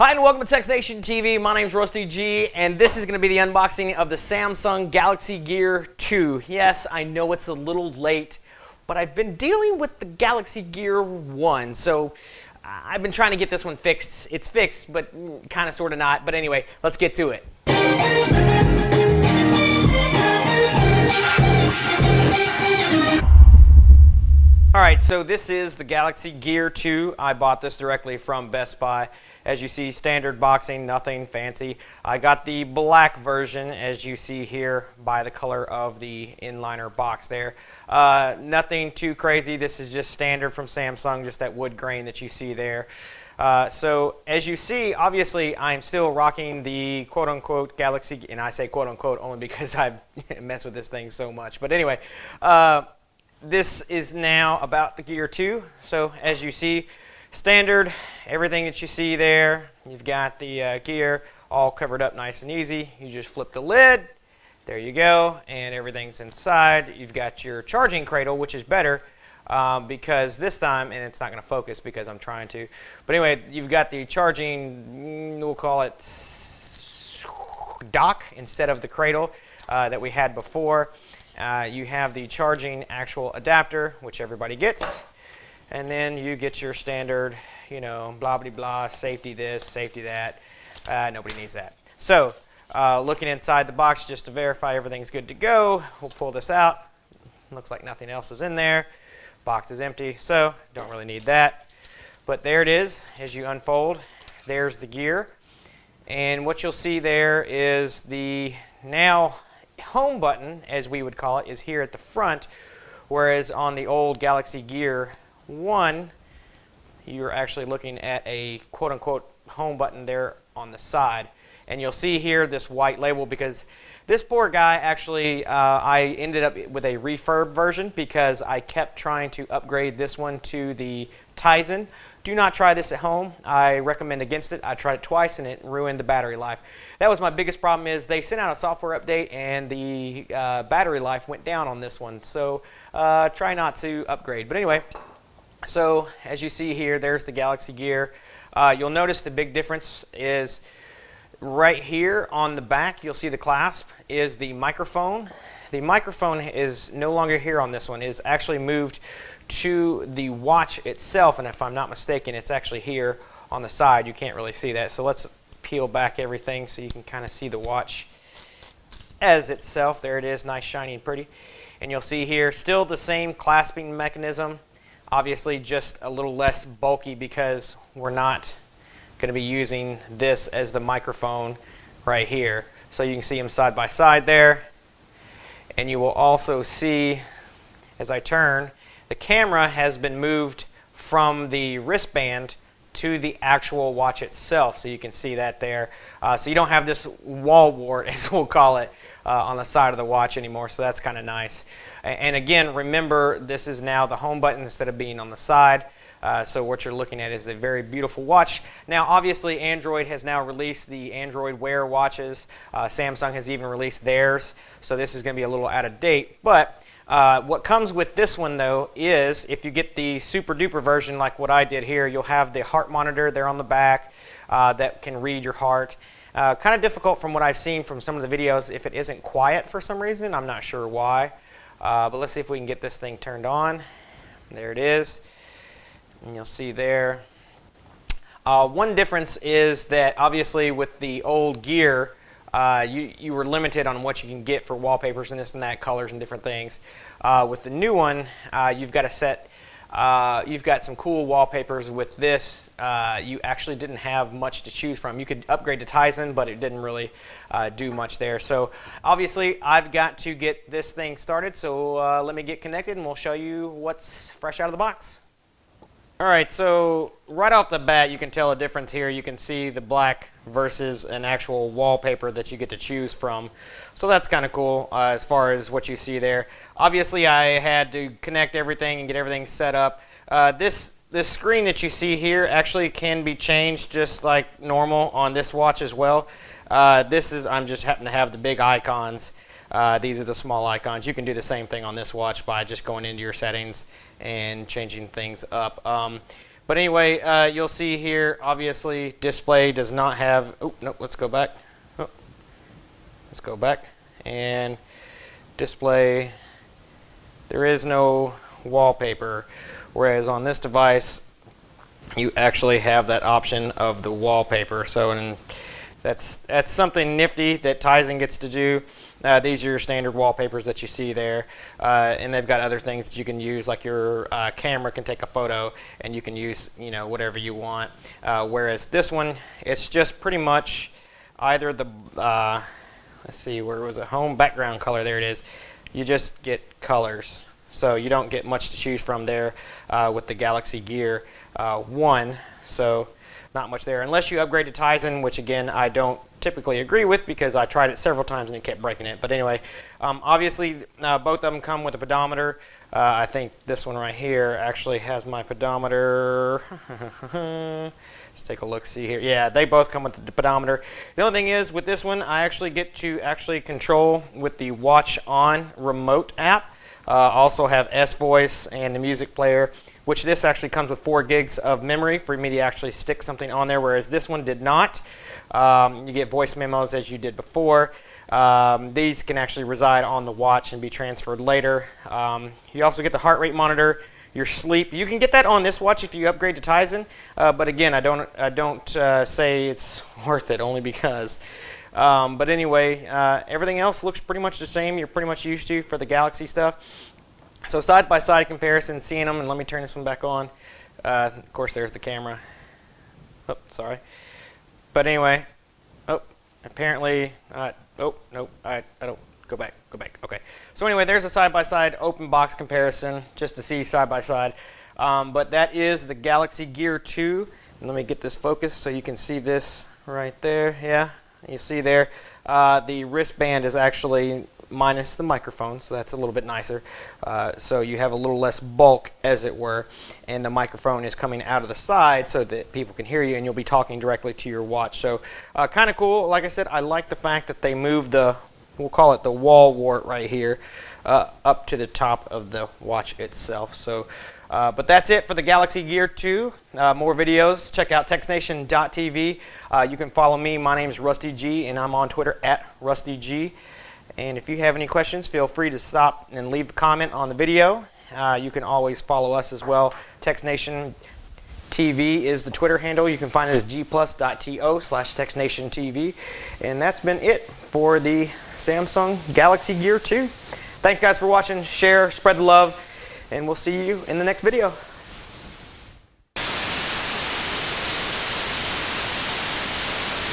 Hi and welcome to txtNationTV. My name is Rusty G, and this is going to be the unboxing of the Samsung Galaxy Gear 2. Yes, I know it's a little late, but I've been dealing with the Galaxy Gear 1, so I've been trying to get this one fixed. It's fixed, but kind of, sort of not. But anyway, let's get to it. Alright, so this is the Galaxy Gear 2. I bought this directly from Best Buy. As you see, standard boxing, nothing fancy. I got the black version, as you see here, by the color of the inliner box there. Nothing too crazy. This is just standard from Samsung, just that wood grain that you see there. So as you see, obviously, I'm still rocking the quote-unquote Galaxy, and I say quote-unquote only because I've messed with this thing so much. But anyway, this is now about the Gear 2. So as you see, standard, everything that you see there, you've got the gear all covered up nice and easy. You just flip the lid, there you go, and everything's inside. You've got your charging cradle, which is better because this time, and it's not going to focus because I'm trying to, but anyway, you've got the charging, we'll call it dock instead of the cradle that we had before. You have the charging actual adapter, which everybody gets. And then you get your standard, you know, blah, blah, blah, safety this, safety that. Nobody needs that. So, looking inside the box just to verify everything's good to go, we'll pull this out. Looks like nothing else is in there. Box is empty, so don't really need that. But there it is, as you unfold. There's the gear. And what you'll see there is the now home button, as we would call it, is here at the front, whereas on the old Galaxy Gear 1, you're actually looking at a quote-unquote home button there on the side. And you'll see here this white label because this poor guy actually, I ended up with a refurb version because I kept trying to upgrade this one to the Tizen. Do not try this at home. I recommend against it. I tried it twice and it ruined the battery life. That was my biggest problem, is they sent out a software update and the battery life went down on this one. So try not to upgrade. But anyway, so as you see here, there's the Galaxy Gear. You'll notice the big difference is right here on the back, you'll see the clasp is the microphone. The microphone is no longer here on this one. It is actually moved to the watch itself, and if I'm not mistaken, it's actually here on the side. You can't really see that. So let's peel back everything so you can kind of see the watch as itself. There it is, nice, shiny, and pretty. And you'll see here, still the same clasping mechanism. Obviously just a little less bulky because we're not going to be using this as the microphone right here. So you can see them side by side there. And you will also see, as I turn, the camera has been moved from the wristband to the actual watch itself. So you can see that there. So you don't have this wall wart, as we'll call it, on the side of the watch anymore. So that's kind of nice. And again, remember, this is now the home button instead of being on the side. So what you're looking at is a very beautiful watch. Now, obviously, Android has now released the Android Wear watches. Samsung has even released theirs. So this is going to be a little out of date. But what comes with this one, though, is if you get the super duper version like what I did here, you'll have the heart monitor there on the back that can read your heart. Kind of difficult from what I've seen from some of the videos if it isn't quiet for some reason. I'm not sure why. But let's see if we can get this thing turned on. There it is. And you'll see there. One difference is that obviously with the old Gear, you were limited on what you can get for wallpapers and this and that, colors and different things. With the new one, you've got a set. You've got some cool wallpapers with this. You actually didn't have much to choose from. You could upgrade to Tizen, but it didn't really do much there. So obviously I've got to get this thing started. So let me get connected and we'll show you what's fresh out of the box. Alright, so right off the bat you can tell a difference here. You can see the black versus an actual wallpaper that you get to choose from. So that's kind of cool as far as what you see there. Obviously I had to connect everything and get everything set up. This screen that you see here actually can be changed just like normal on this watch as well. I'm just happen to have the big icons. These are the small icons. You can do the same thing on this watch by just going into your settings and changing things up. But anyway, you'll see here, obviously, display does not have, oh, no, let's go back. Oh, let's go back. And display, there is no wallpaper, whereas on this device, you actually have that option of the wallpaper. So, and that's something nifty that Tizen gets to do. These are your standard wallpapers that you see there, and they've got other things that you can use, like your camera can take a photo and you can use, you know, whatever you want. Whereas this one, it's just pretty much either the let's see, where was it, home background color, there it is. You just get colors, so you don't get much to choose from there with the Galaxy Gear 1. So not much there, unless you upgrade to Tizen, which again I don't typically agree with because I tried it several times and it kept breaking it. But anyway, obviously both of them come with a pedometer. I think this one right here actually has my pedometer. Let's take a look, see here. Yeah, they both come with the pedometer. The only thing is, with this one, I actually get to control with the Watch On remote app. Also have S-Voice and the music player, which this actually comes with 4 gigs of memory for me to actually stick something on there, whereas this one did not. You get voice memos as you did before. These can actually reside on the watch and be transferred later. You also get the heart rate monitor, your sleep. You can get that on this watch if you upgrade to Tizen, but again, I don't say it's worth it, only because. But anyway, everything else looks pretty much the same. You're pretty much used to for the Galaxy stuff. So side-by-side comparison, seeing them, and let me turn this one back on. Of course, there's the camera. Oh, sorry. But anyway, oh, apparently, oh, no, I don't, go back, okay. So anyway, there's a side-by-side open box comparison, just to see side-by-side. But that is the Galaxy Gear 2. And let me get this focused so you can see this right there. Yeah, you see there. The wristband is actually minus the microphone, so that's a little bit nicer. So you have a little less bulk, as it were, and the microphone is coming out of the side so that people can hear you and you'll be talking directly to your watch. So kind of cool. Like I said, I like the fact that they moved the, we'll call it the wall wart right here, up to the top of the watch itself. So but that's it for the Galaxy Gear 2. More videos, check out txtNationTV. You can follow me. My name is Rusty G, and I'm on Twitter at RustyG. And if you have any questions, feel free to stop and leave a comment on the video. You can always follow us as well. txtNationTV is the Twitter handle. You can find it as gplus.to/txtNationTV. And that's been it for the Samsung Galaxy Gear 2. Thanks guys for watching. Share, spread the love, and we'll see you in the next video.